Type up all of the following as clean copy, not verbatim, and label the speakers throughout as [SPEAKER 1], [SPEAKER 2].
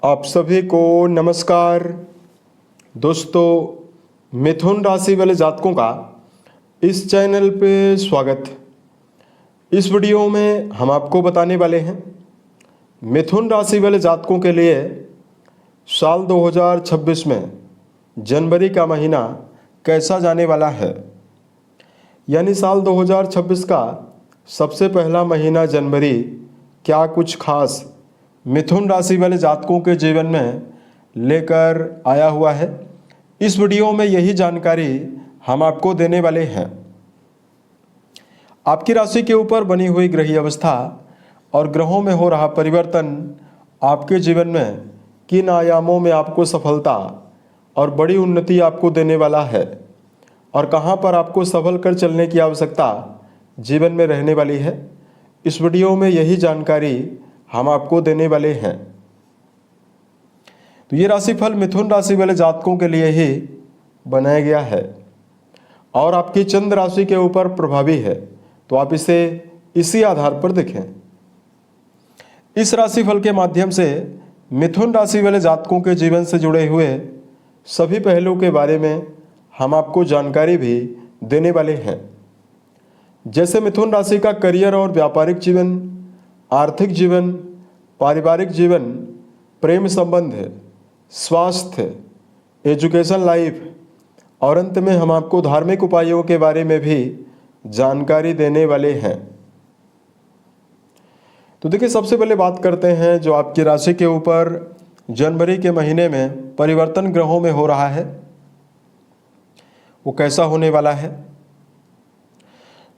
[SPEAKER 1] आप सभी को नमस्कार। दोस्तों, मिथुन राशि वाले जातकों का इस चैनल पे स्वागत। इस वीडियो में हम आपको बताने वाले हैं मिथुन राशि वाले जातकों के लिए साल 2026 में जनवरी का महीना कैसा जाने वाला है। यानी साल 2026 का सबसे पहला महीना जनवरी क्या कुछ खास मिथुन राशि वाले जातकों के जीवन में लेकर आया हुआ है। इस वीडियो में यही जानकारी हम आपको देने वाले हैं। आपकी राशि के ऊपर बनी हुई ग्रही अवस्था और ग्रहों में हो रहा परिवर्तन आपके जीवन में किन आयामों में आपको सफलता और बड़ी उन्नति आपको देने वाला है और कहां पर आपको सफल कर चलने की आवश्यकता जीवन में रहने वाली है। इस वीडियो में यही जानकारी हम आपको देने वाले हैं। तो ये राशिफल मिथुन राशि वाले जातकों के लिए ही बनाया गया है और आपकी चंद्र राशि के ऊपर प्रभावी है, तो आप इसे इसी आधार पर देखें। इस राशिफल के माध्यम से मिथुन राशि वाले जातकों के जीवन से जुड़े हुए सभी पहलुओं के बारे में हम आपको जानकारी भी देने वाले हैं। जैसे मिथुन राशि का करियर और व्यापारिक जीवन, आर्थिक जीवन, पारिवारिक जीवन, प्रेम संबंध, स्वास्थ्य, एजुकेशन लाइफ और अंत में हम आपको धार्मिक उपायों के बारे में भी जानकारी देने वाले हैं। तो देखिए, सबसे पहले बात करते हैं जो आपकी राशि के ऊपर जनवरी के महीने में परिवर्तन ग्रहों में हो रहा है वो कैसा होने वाला है।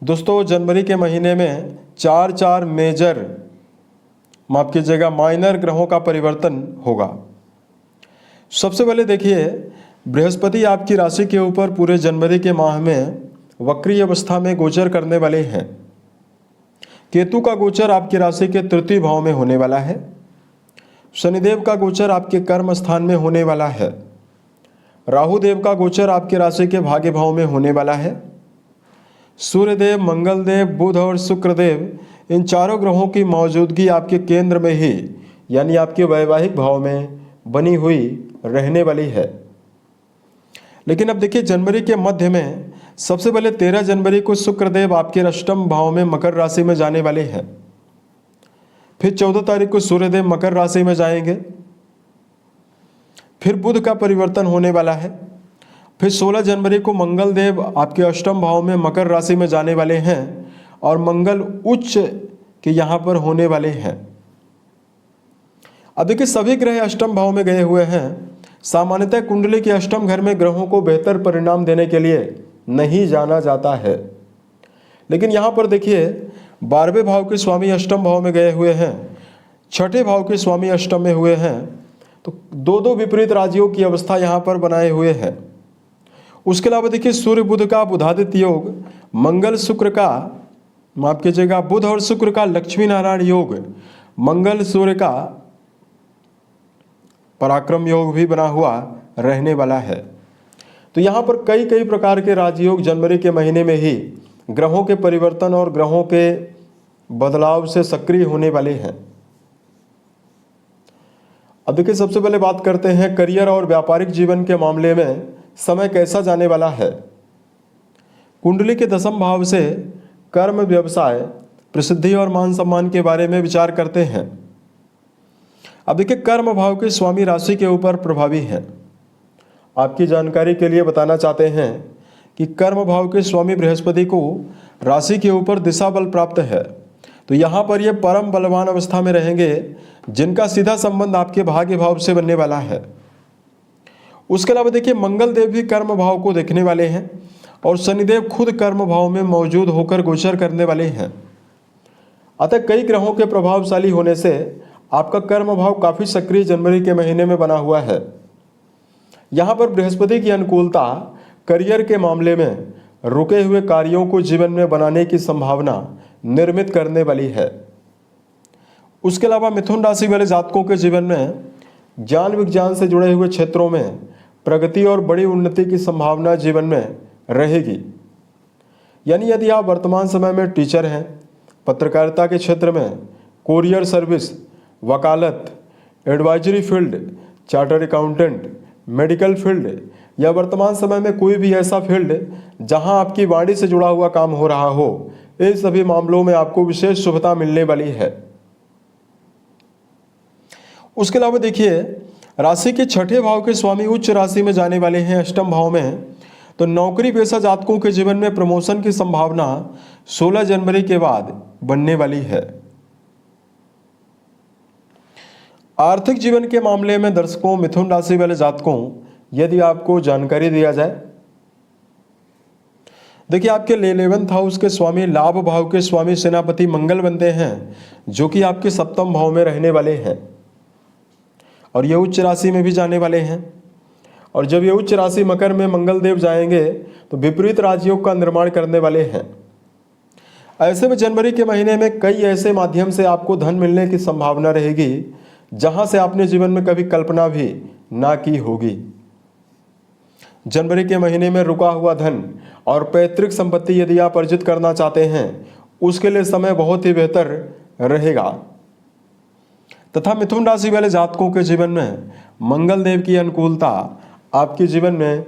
[SPEAKER 1] दोस्तों, जनवरी के महीने में चार मेजर, माफ कीजिएगा, माइनर ग्रहों का परिवर्तन होगा। सबसे पहले देखिए, बृहस्पति आपकी राशि के ऊपर पूरे जनवरी के माह में वक्रीय अवस्था में गोचर करने वाले हैं। केतु का गोचर आपकी राशि के तृतीय भाव में होने वाला है। शनिदेव का गोचर आपके कर्म स्थान में होने वाला है। राहु देव का गोचर आपकी राशि के भाग्य भाव में होने वाला है। सूर्यदेव, मंगलदेव, बुध और शुक्रदेव, इन चारों ग्रहों की मौजूदगी आपके केंद्र में ही यानी आपके वैवाहिक भाव में बनी हुई रहने वाली है। लेकिन अब देखिए, जनवरी के मध्य में सबसे पहले 13 जनवरी को शुक्रदेव आपके अष्टम भाव में मकर राशि में जाने वाले हैं। फिर 14 तारीख को सूर्यदेव मकर राशि में जाएंगे। फिर बुध का परिवर्तन होने वाला है। फिर 16 जनवरी को मंगल देव आपके अष्टम भाव में मकर राशि में जाने वाले हैं और मंगल उच्च के यहाँ पर होने वाले हैं। अब देखिए, सभी ग्रह अष्टम भाव में गए हुए हैं। सामान्यतः कुंडली के अष्टम घर में ग्रहों को बेहतर परिणाम देने के लिए नहीं जाना जाता है, लेकिन यहाँ पर देखिए 12वें भाव के स्वामी अष्टम भाव में गए हुए हैं, 6ठे भाव के स्वामी अष्टम में हुए हैं, तो दो विपरीत राजियों की अवस्था यहाँ पर बनाए हुए हैं। उसके अलावा देखिए, सूर्य बुध का बुधादित्य योग, मंगल शुक्र का, माफ कीजिएगा, बुध और शुक्र का लक्ष्मी नारायण योग, मंगल सूर्य का पराक्रम योग भी बना हुआ रहने वाला है। तो यहाँ पर कई प्रकार के राजयोग जनवरी के महीने में ही ग्रहों के परिवर्तन और ग्रहों के बदलाव से सक्रिय होने वाले हैं। अब देखिए, सबसे पहले बात करते हैं करियर और व्यापारिक जीवन के मामले में समय कैसा जाने वाला है। कुंडली के 10वें भाव से कर्म, व्यवसाय, प्रसिद्धि और मान सम्मान के बारे में विचार करते हैं। अब देखिए, कर्म भाव के स्वामी राशि के ऊपर प्रभावी हैं। आपकी जानकारी के लिए बताना चाहते हैं कि कर्म भाव के स्वामी बृहस्पति को राशि के ऊपर दिशा बल प्राप्त है, तो यहाँ पर ये परम बलवान अवस्था में रहेंगे, जिनका सीधा संबंध आपके भाग्य भाव से बनने वाला है। उसके अलावा देखिए, मंगल देव भी कर्म भाव को देखने वाले हैं और शनिदेव खुद कर्म भाव में मौजूद होकर गोचर करने वाले हैं। अतः कई ग्रहों के प्रभावशाली होने से आपका कर्म भाव काफी सक्रिय जनवरी के महीने में बना हुआ है। यहाँ पर बृहस्पति की अनुकूलता करियर के मामले में रुके हुए कार्यों को जीवन में बनाने की संभावना निर्मित करने वाली है। उसके अलावा मिथुन राशि वाले जातकों के जीवन में ज्ञान विज्ञान से जुड़े हुए क्षेत्रों में प्रगति और बड़ी उन्नति की संभावना जीवन में रहेगी। यानी यदि आप वर्तमान समय में टीचर हैं, पत्रकारिता के क्षेत्र में, कोरियर सर्विस, वकालत, advisory field, charter accountant, medical field या वर्तमान समय में कोई भी ऐसा फील्ड जहां आपकी वाणी से जुड़ा हुआ काम हो रहा हो, इन सभी मामलों में आपको विशेष शुभता मिलने वाली है। उसके अलावा देखिए, राशि के छठे भाव के स्वामी उच्च राशि में जाने वाले हैं अष्टम भाव में, तो नौकरी पेशा जातकों के जीवन में प्रमोशन की संभावना 16 जनवरी के बाद बनने वाली है। आर्थिक जीवन के मामले में दर्शकों, मिथुन राशि वाले जातकों, यदि आपको जानकारी दिया जाए, देखिए आपके 11th हाउस के स्वामी, लाभ भाव के स्वामी सेनापति मंगल बनते हैं, जो कि आपके सप्तम भाव में रहने वाले हैं और ये उच्च राशि में भी जाने वाले हैं। और जब ये उच्च राशि मकर में मंगल देव जाएंगे तो विपरीत राजयोग का निर्माण करने वाले हैं। ऐसे में जनवरी के महीने में कई ऐसे माध्यम से आपको धन मिलने की संभावना रहेगी जहां से आपने जीवन में कभी कल्पना भी ना की होगी। जनवरी के महीने में रुका हुआ धन और पैतृक संपत्ति यदि आप अर्जित करना चाहते हैं, उसके लिए समय बहुत ही बेहतर रहेगा। तथा मिथुन राशि वाले जातकों के जीवन में मंगल देव की अनुकूलता आपके जीवन में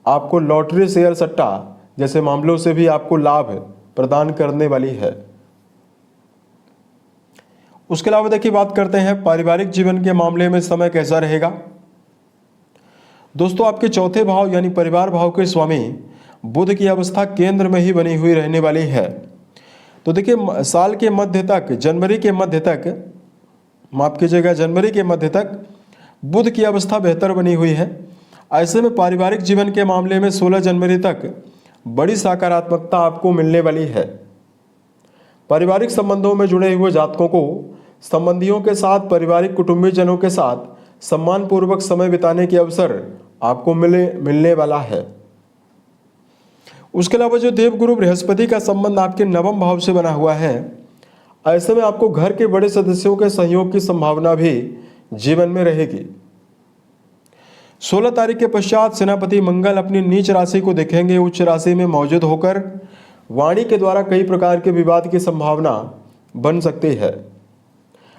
[SPEAKER 1] आपको लॉटरी, शेयर सट्टा जैसे मामलों से भी आपको लाभ प्रदान करने वाली है। उसके अलावा देखिए, बात करते हैं पारिवारिक जीवन के मामले में समय कैसा रहेगा। दोस्तों, आपके चौथे भाव यानी परिवार भाव के स्वामी बुध की अवस्था केंद्र में ही बनी हुई रहने वाली है। तो देखिए, साल के मध्य तक, जनवरी के मध्य तक, माफ कीजिएगा, जनवरी के मध्य तक बुध की अवस्था बेहतर बनी हुई है। ऐसे में पारिवारिक जीवन के मामले में 16 जनवरी तक बड़ी सकारात्मकता आपको मिलने वाली है। पारिवारिक संबंधों में जुड़े हुए जातकों को संबंधियों के साथ, पारिवारिक कुटुंबीजनों के साथ सम्मानपूर्वक समय बिताने के अवसर आपको मिलने वाला है। उसके अलावा जो देवगुरु बृहस्पति का संबंध आपके नवम भाव से बना हुआ है, ऐसे में आपको घर के बड़े सदस्यों के सहयोग की संभावना भी जीवन में रहेगी। 16 तारीख के पश्चात सेनापति मंगल अपनी नीच राशि को देखेंगे, उच्च राशि में मौजूद होकर वाणी के द्वारा कई प्रकार के विवाद की संभावना बन सकती है।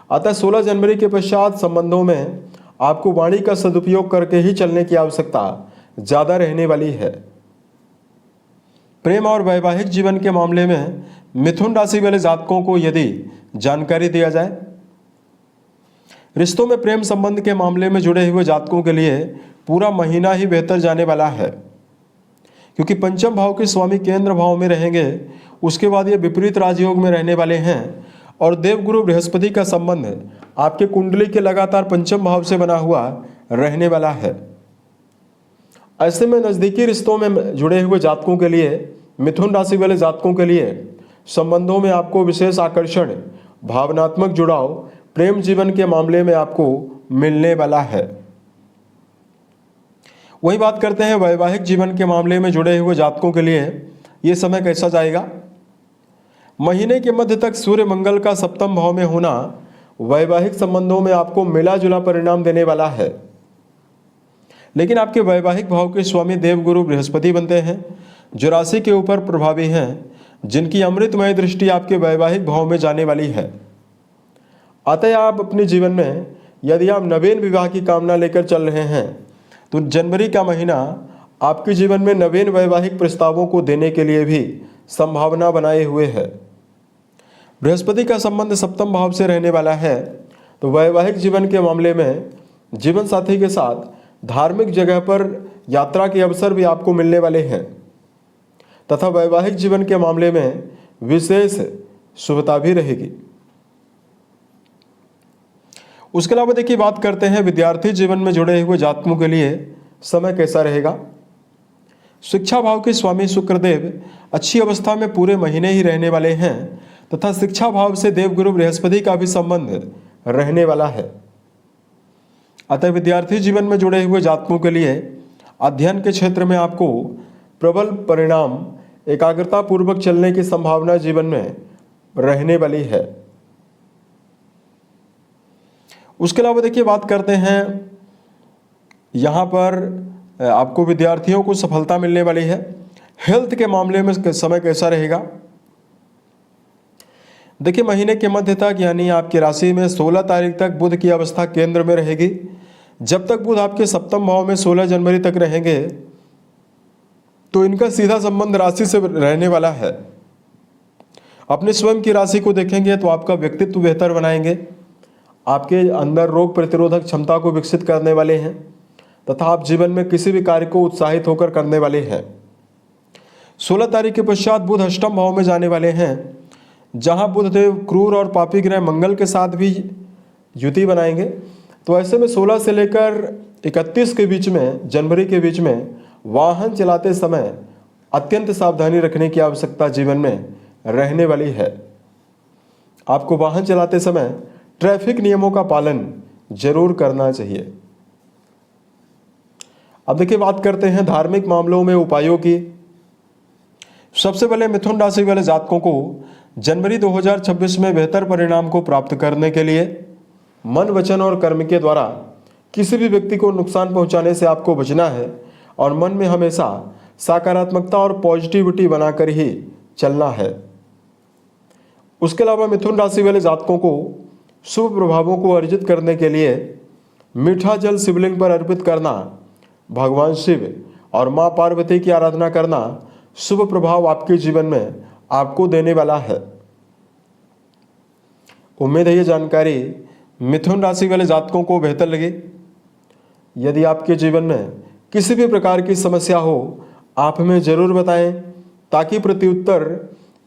[SPEAKER 1] अतः 16 जनवरी के पश्चात संबंधों में आपको वाणी का सदुपयोग करके ही चलने की आवश्यकता ज़्यादा रहने वाली है। प्रेम और वैवाहिक जीवन के मामले में मिथुन राशि वाले जातकों को यदि जानकारी दिया जाए, रिश्तों में प्रेम संबंध के मामले में जुड़े हुए जातकों के लिए पूरा महीना ही बेहतर जाने वाला है, क्योंकि पंचम भाव के स्वामी केंद्र भाव में रहेंगे। उसके बाद ये विपरीत राजयोग में रहने वाले हैं और देवगुरु बृहस्पति का संबंध आपके कुंडली के लगातार पंचम भाव से बना हुआ रहने वाला है। ऐसे में नज़दीकी रिश्तों में जुड़े हुए जातकों के लिए, मिथुन राशि वाले जातकों के लिए संबंधों में आपको विशेष आकर्षण, भावनात्मक जुड़ाव, प्रेम जीवन के मामले में आपको मिलने वाला है। वही बात करते हैं वैवाहिक जीवन के मामले में जुड़े हुए जातकों के लिए ये समय कैसा जाएगा। महीने के मध्य तक सूर्य मंगल का सप्तम भाव में होना वैवाहिक संबंधों में आपको मिला जुला परिणाम देने वाला है, लेकिन आपके वैवाहिक भाव के स्वामी देवगुरु बृहस्पति बनते हैं, जो राशि के ऊपर प्रभावी हैं, जिनकी अमृतमय दृष्टि आपके वैवाहिक भाव में जाने वाली है। अतः आप अपने जीवन में यदि आप नवीन विवाह की कामना लेकर चल रहे हैं, तो जनवरी का महीना आपके जीवन में नवीन वैवाहिक प्रस्तावों को देने के लिए भी संभावना बनाए हुए है। बृहस्पति का संबंध सप्तम भाव से रहने वाला है, तो वैवाहिक जीवन के मामले में जीवन साथी के साथ धार्मिक जगह पर यात्रा के अवसर भी आपको मिलने वाले हैं, तथा वैवाहिक जीवन के मामले में विशेष शुभता भी रहेगी। उसके अलावा देखिए, बात करते हैं विद्यार्थी जीवन में जुड़े हुए जातकों के लिए समय कैसा रहेगा। शिक्षा भाव के स्वामी शुक्रदेव अच्छी अवस्था में पूरे महीने ही रहने वाले हैं, तथा शिक्षा भाव से देवगुरु बृहस्पति का भी संबंध रहने वाला है। अतः विद्यार्थी जीवन में जुड़े हुए जातकों के लिए अध्ययन के क्षेत्र में आपको प्रबल परिणाम, एकाग्रता पूर्वक चलने की संभावना जीवन में रहने वाली है। उसके अलावा देखिए, बात करते हैं यहाँ पर आपको विद्यार्थियों को सफलता मिलने वाली है। हेल्थ के मामले में समय कैसा रहेगा। देखिए, महीने के मध्य तक यानी आपकी राशि में 16 तारीख तक बुध की अवस्था केंद्र में रहेगी। जब तक बुध आपके सप्तम भाव में 16 जनवरी तक रहेंगे तो इनका सीधा संबंध राशि से रहने वाला है। अपने स्वयं की राशि को देखेंगे तो आपका व्यक्तित्व बेहतर बनाएंगे, आपके अंदर रोग प्रतिरोधक क्षमता को विकसित करने वाले हैं तथा आप जीवन में किसी भी कार्य को उत्साहित होकर करने वाले हैं। 16 तारीख के पश्चात बुध अष्टम भाव में जाने वाले हैं, जहां बुधदेव क्रूर और पापी ग्रह मंगल के साथ भी युति बनाएंगे। तो ऐसे में 16 से लेकर 31 के बीच में, जनवरी के बीच में वाहन चलाते समय अत्यंत सावधानी रखने की आवश्यकता जीवन में रहने वाली है। आपको वाहन चलाते समय ट्रैफिक नियमों का पालन जरूर करना चाहिए। अब देखिए, बात करते हैं धार्मिक मामलों में उपायों की। सबसे पहले मिथुन राशि वाले जातकों को जनवरी 2026 में बेहतर परिणाम को प्राप्त करने के लिए मन, वचन और कर्म के द्वारा किसी भी व्यक्ति को नुकसान पहुंचाने से आपको बचना है और मन में हमेशा सकारात्मकता और पॉजिटिविटी बनाकर ही चलना है। उसके अलावा मिथुन राशि वाले जातकों को शुभ प्रभावों को अर्जित करने के लिए मीठा जल शिवलिंग पर अर्पित करना, भगवान शिव और मां पार्वती की आराधना करना शुभ प्रभाव आपके जीवन में आपको देने वाला है। उम्मीद है ये जानकारी मिथुन राशि वाले जातकों को बेहतर लगे। यदि आपके जीवन में किसी भी प्रकार की समस्या हो, आप हमें जरूर बताएं ताकि प्रत्युत्तर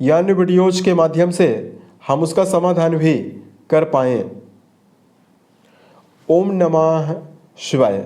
[SPEAKER 1] यानी वीडियोज के माध्यम से हम उसका समाधान भी कर पाएं। ओम नमः शिवाय।